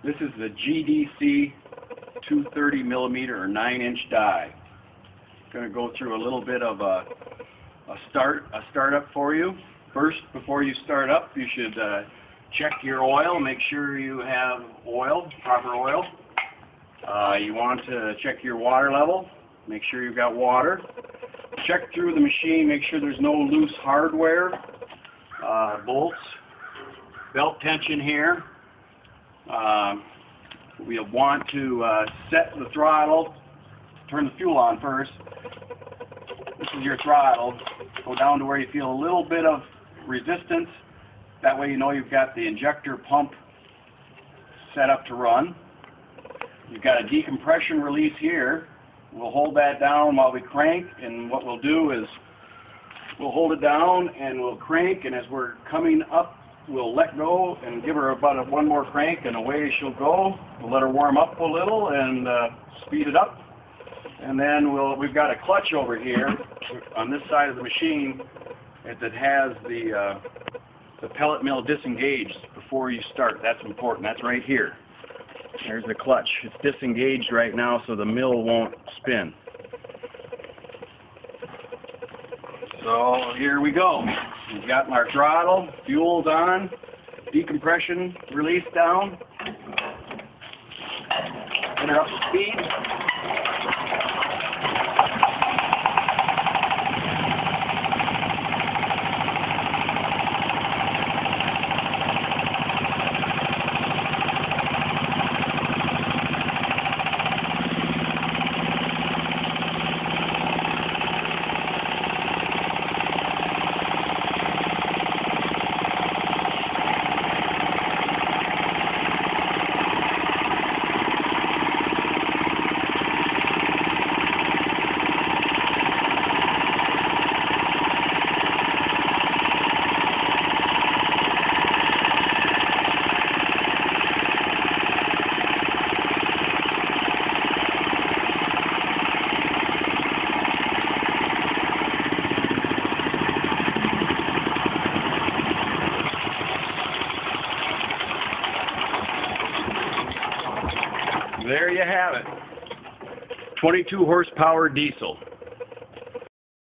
This is the GDC 230 millimeter or 9-inch die. Going to go through a little bit of a startup for you. First, before you start up, you should check your oil. Make sure you have oil, proper oil. You want to check your water level. Make sure you've got water. Check through the machine. Make sure there's no loose hardware, bolts, belt tension here. We'll want to set the throttle. Turn the fuel on first. This is your throttle. Go down to where you feel a little bit of resistance. That way you know you've got the injector pump set up to run. You've got a decompression release here. We'll hold that down while we crank, and what we'll do is we'll hold it down and we'll crank, and as we're coming up we'll let go and give her about one more crank, and away she'll go. We'll let her warm up a little and speed it up. And then we've got a clutch over here on this side of the machine that has the pellet mill disengaged before you start. That's important. That's right here. There's the clutch. It's disengaged right now so the mill won't spin. So here we go. We've got our throttle, fuel's on, decompression release down. Get her up to speed. There you have it. 22 horsepower diesel.